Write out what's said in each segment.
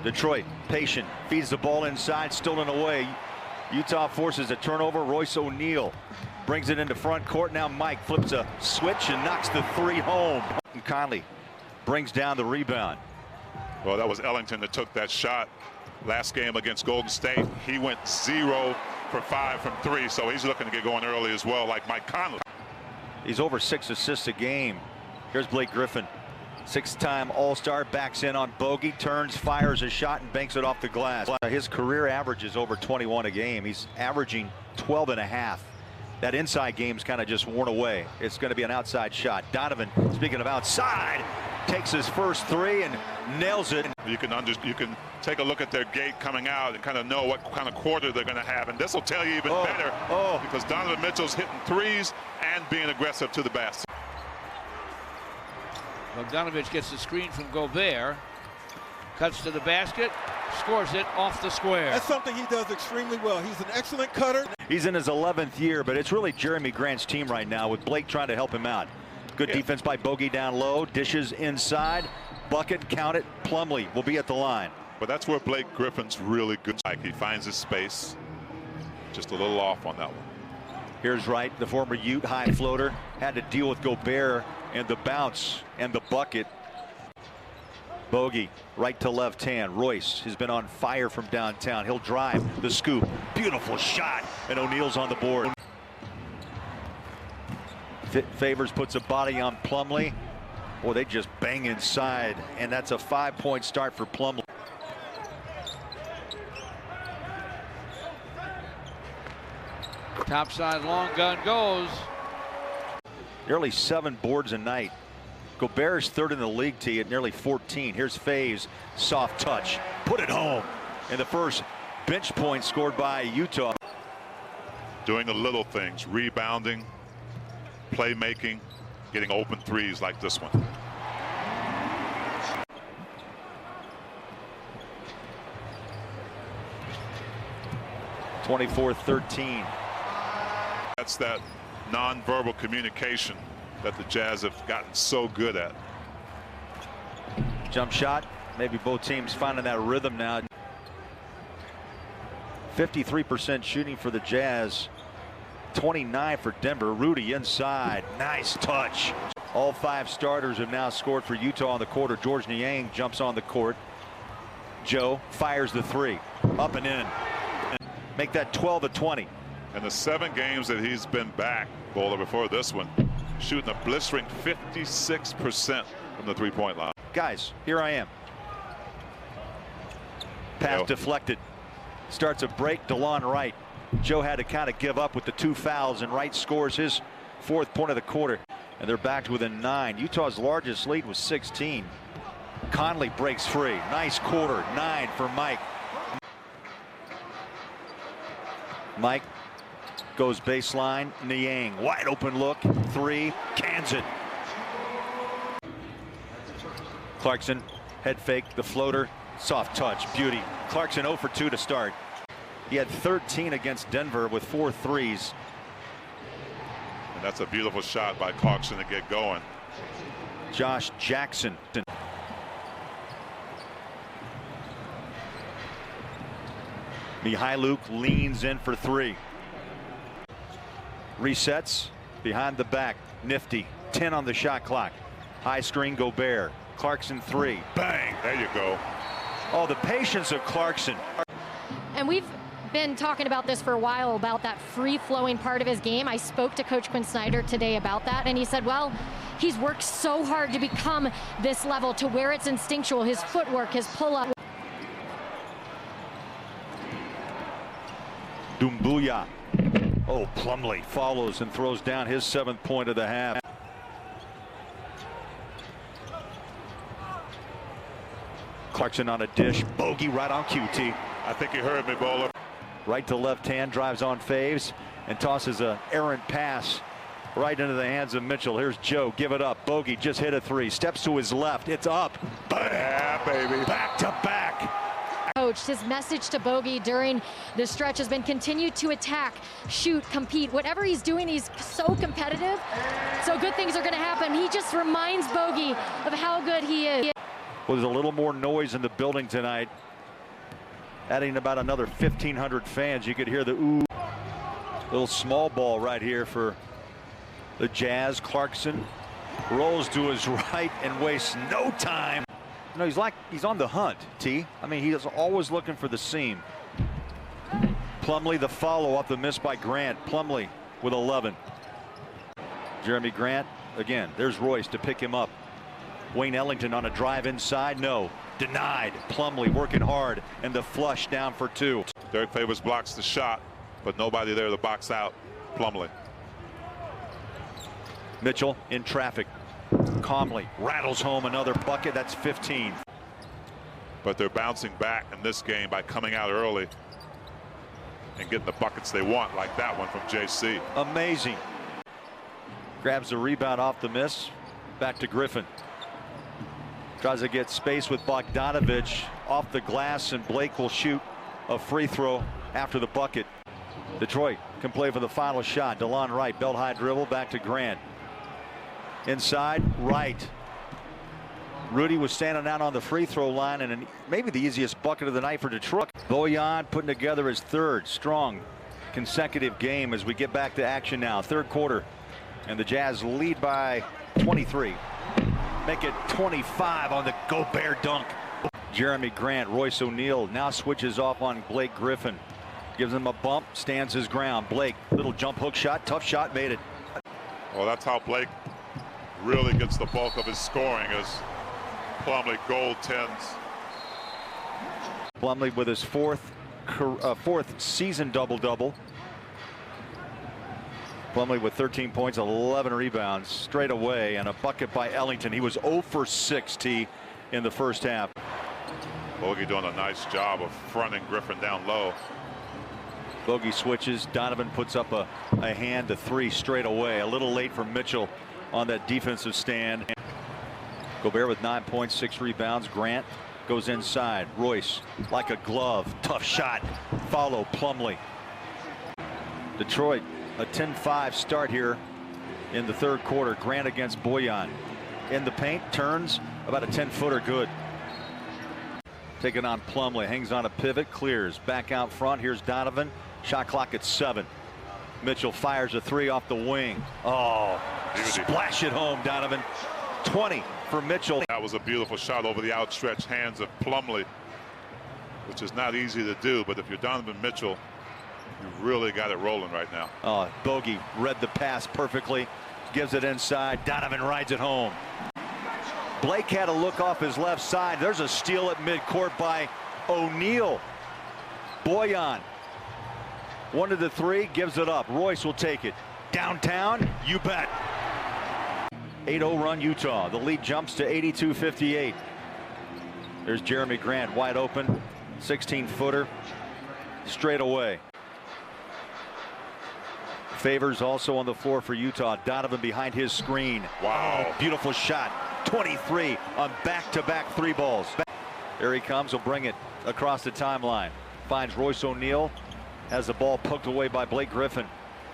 Detroit, patient, feeds the ball inside, stolen away. Utah forces a turnover. Royce O'Neal brings it into front court. Now Mike flips a switch and knocks the three home. And Conley brings down the rebound. Well, that was Ellington that took that shot last game against Golden State. He went 0 for 5 from 3, so he's looking to get going early as well, like Mike Conley. He's over 6 assists a game. Here's Blake Griffin, 6-time All-Star, backs in on Bogey, turns, fires a shot, and banks it off the glass. His career average is over 21 a game. He's averaging 12 and a half. That inside game's kind of just worn away. It's going to be an outside shot. Donovan, speaking of outside, takes his first three and nails it. You can take a look at their gate coming out and kind of know what kind of quarter they're going to have, and this will tell you even better because Donovan Mitchell's hitting threes and being aggressive to the basket. Bogdanovich gets the screen from Gobert, cuts to the basket, scores it off the square. That's something he does extremely well. He's an excellent cutter. He's in his 11th year, but it's really Jeremy Grant's team right now with Blake trying to help him out. Good defense by Bogey down low, dishes inside, bucket, count it. Plumlee will be at the line. But that's where Blake Griffin's really good. He finds his space. Just a little off on that one. Here's Wright, the former Ute high floater, had to deal with Gobert and the bounce and the bucket. Bogey, right to left hand. Royce has been on fire from downtown. He'll drive the scoop. Beautiful shot, and O'Neal's on the board. Favors puts a body on Plumlee. Boy, they just bang inside, and that's a 5-point start for Plumlee. Top side long gun goes. Nearly 7 boards a night. Gobert is third in the league tee at nearly 14. Here's Faves, soft touch, put it home. And the first bench point scored by Utah. Doing the little things, rebounding, playmaking, getting open threes like this one. (24-13). That's that nonverbal communication that the Jazz have gotten so good at. Jump shot. Maybe both teams finding that rhythm now. 53% shooting for the Jazz. 29 for Denver. Rudy inside. Nice touch. All 5 starters have now scored for Utah on the quarter. George Niang jumps on the court. Joe fires the three. Up and in. Make that 12-20. And the 7 games that he's been back, Bowler, before this one, shooting a blistering 56% from the three-point line. Guys, here I am. Pass deflected. Starts a break. DeLon Wright. Joe had to kind of give up with the 2 fouls, and Wright scores his 4th point of the quarter. And they're back to within 9. Utah's largest lead was 16. Conley breaks free. Nice quarter. 9 for Mike. Mike goes baseline. Niang, wide open look. 3, cans it. Clarkson, head fake, the floater, soft touch, beauty. Clarkson 0 for 2 to start. He had 13 against Denver with 4 threes. And that's a beautiful shot by Clarkson to get going. Josh Jackson. Mihailuk leans in for 3. Resets behind the back. Nifty. 10 on the shot clock. High screen Gobert. Clarkson 3. Bang. There you go. Oh, the patience of Clarkson. And we've been talking about this for a while, about that free-flowing part of his game. I spoke to Coach Quinn Snyder today about that, and he said, well, he's worked so hard to become this level to where it's instinctual. His footwork, his pull-up. Doumbouya. Oh, Plumlee follows and throws down his 7th point of the half. Clarkson on a dish. Bogey right on QT. I think you heard me, Bowler. Right to left hand, drives on Faves and tosses an errant pass right into the hands of Mitchell. Here's Joe. Give it up. Bogey just hit a 3. Steps to his left. It's up. Bang. Yeah, baby. Back to back. Coach, his message to Bogey during the stretch has been continue to attack, shoot, compete. Whatever he's doing, he's so competitive. So good things are going to happen. He just reminds Bogey of how good he is. Well, there's a little more noise in the building tonight. adding about another 1,500 fans. You could hear the ooh. Little small ball right here for the Jazz. Clarkson rolls to his right and wastes no time. No, he's on the hunt, T. I mean, he is always looking for the seam. Plumlee the follow up the miss by Grant. Plumlee with 11. Jeremy Grant again. There's Royce to pick him up. Wayne Ellington on a drive inside. No. Denied. Plumlee working hard and the flush down for 2. Derek Favors blocks the shot, but nobody there to box out Plumlee. Mitchell in traffic. Calmly rattles home another bucket. That's 15. But they're bouncing back in this game by coming out early and getting the buckets they want, like that one from JC. Amazing. Grabs the rebound off the miss. Back to Griffin. Tries to get space with Bogdanovich off the glass, and Blake will shoot a free throw after the bucket. Detroit can play for the final shot. DeLon Wright, belt high dribble, back to Grant. Inside, Wright. Rudy was standing out on the free throw line, and maybe the easiest bucket of the night for Detroit. Bojan putting together his third strong consecutive game as we get back to action now. Third quarter, and the Jazz lead by 23. Make it 25 on the Gobert dunk. Jeremy Grant, Royce O'Neal now switches off on Blake Griffin. Gives him a bump, stands his ground. Blake, little jump hook shot, tough shot, made it. Well, that's how Blake really gets the bulk of his scoring, as Plumlee goaltends. Plumlee with his fourth season double-double. Plumlee with 13 points, 11 rebounds straight away, and a bucket by Ellington. He was 0 for 60 in the first half. Bogey doing a nice job of fronting Griffin down low. Bogey switches. Donovan puts up a hand to 3 straight away. A little late for Mitchell on that defensive stand. Gobert with 9 points, 6 rebounds. Grant goes inside. Royce like a glove. Tough shot. Follow Plumlee. Detroit a 10-5 start here in the third quarter. Grant against Bojan. In the paint, turns about a 10-footer good. Taking on Plumlee. Hangs on a pivot, clears. Back out front. Here's Donovan. Shot clock at 7. Mitchell fires a 3 off the wing. Oh, splash it home, Donovan. 20 for Mitchell. That was a beautiful shot over the outstretched hands of Plumlee, which is not easy to do, but if you're Donovan Mitchell, you really got it rolling right now. Oh, Bogey read the pass perfectly. Gives it inside. Donovan rides it home. Blake had a look off his left side. There's a steal at midcourt by O'Neal. Bojan. 1 to the 3, gives it up. Royce will take it. Downtown, you bet. 8-0 run Utah. The lead jumps to 82-58. There's Jeremy Grant wide open. 16-footer. Straight away. Favors also on the floor for Utah. Donovan behind his screen. Wow. Oh, beautiful shot. 23 on back-to-back 3 balls. There he comes. He'll bring it across the timeline. Finds Royce O'Neal. Has the ball poked away by Blake Griffin.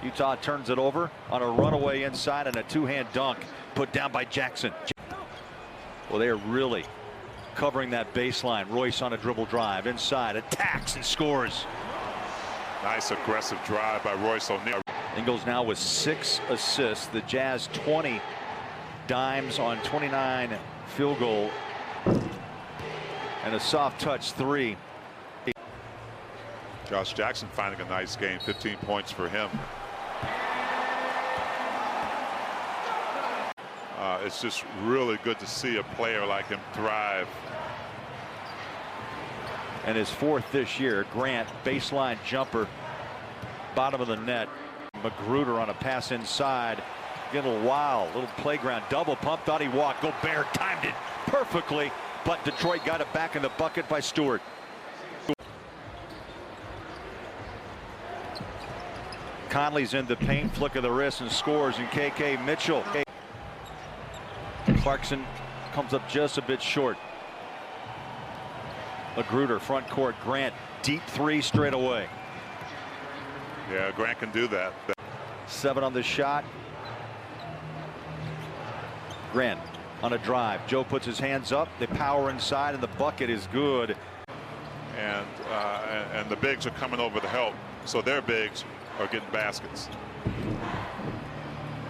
Utah turns it over on a runaway inside and a 2-hand dunk put down by Jackson. Well, they are really covering that baseline. Royce on a dribble drive inside, attacks and scores. Nice aggressive drive by Royce O'Neal. Ingles now with 6 assists. The Jazz 20 dimes on 29 field goal and a soft touch 3. Josh Jackson finding a nice game. 15 points for him. It's just really good to see a player like him thrive. And his 4th this year. Grant, baseline jumper, bottom of the net. Magruder on a pass inside. Getting a little wild, little playground double pump. Thought he walked. Gobert timed it perfectly, but Detroit got it back in the bucket by Stewart. Conley's in the paint, flick of the wrist, and scores. And KK Mitchell. Clarkson comes up just a bit short. Magruder front court. Grant deep 3 straight away. Yeah, Grant can do that. 7 on the shot. Grant on a drive. Joe puts his hands up. They power inside, and the bucket is good. and the bigs are coming over to help, so their bigs are getting baskets.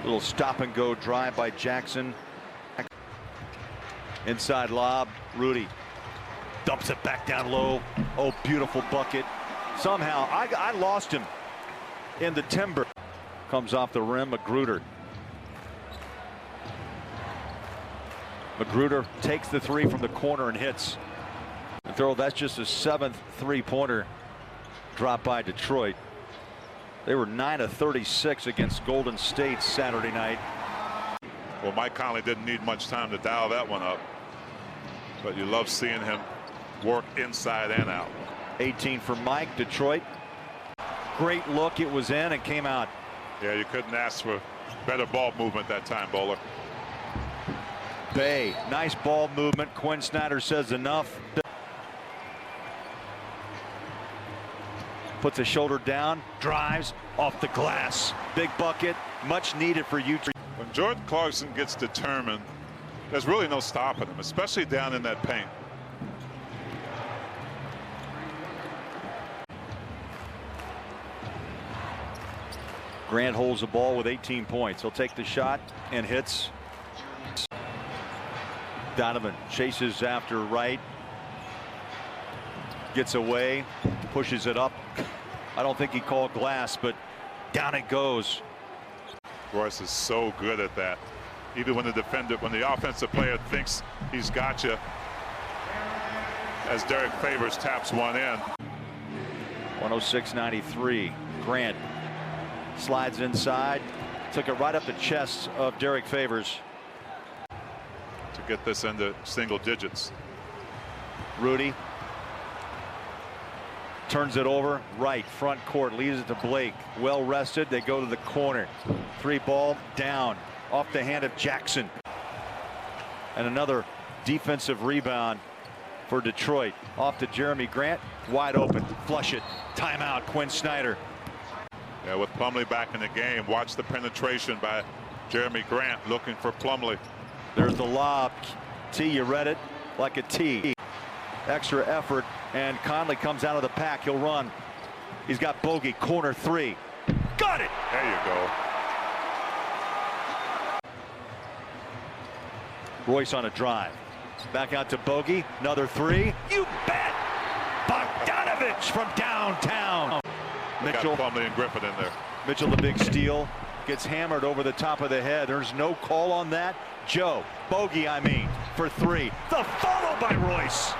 Little stop and go drive by Jackson. Inside lob, Rudy dumps it back down low. Oh, beautiful bucket. Somehow I lost him in the timber. Comes off the rim, Magruder. Magruder takes the three from the corner and hits. And throw, that's just a 7th three-pointer drop by Detroit. They were 9 of 36 against Golden State Saturday night. Well, Mike Conley didn't need much time to dial that one up, but you love seeing him work inside and out. 18 for Mike. Detroit. Great look. It was in and came out. Yeah, you couldn't ask for better ball movement that time, Bowler. Bay, nice ball movement. Quinn Snyder says enough. Puts a shoulder down, drives off the glass. Big bucket, much needed for Utah. When Jordan Clarkson gets determined, there's really no stopping him, especially down in that paint. Grant holds the ball with 18 points. He'll take the shot and hits. Donovan chases after Wright. Gets away, pushes it up. I don't think he called glass, but down it goes. Royce is so good at that. Even when the offensive player thinks he's got you, as Derek Favors taps one in. 106-93. Grant slides inside, took it right up the chest of Derek Favors to get this into single digits. Rudy turns it over, right front court, leaves it to Blake. Well rested, they go to the corner. Three ball down off the hand of Jackson. And another defensive rebound for Detroit. Off to Jeremy Grant, wide open, flush it, timeout, Quinn Snyder. Yeah, with Plumlee back in the game, watch the penetration by Jeremy Grant looking for Plumlee. There's the lob. T, you read it like a T. Extra effort, and Conley comes out of the pack. He'll run. He's got Bogey, corner three. Got it! There you go. Royce on a drive. Back out to Bogey. Another three. You bet! Bogdanovich from downtown. Mitchell. Got Plumlee and Griffin in there. Mitchell, the big steal. Gets hammered over the top of the head. There's no call on that. Joe, Bogey, I mean, for three. The follow by Royce.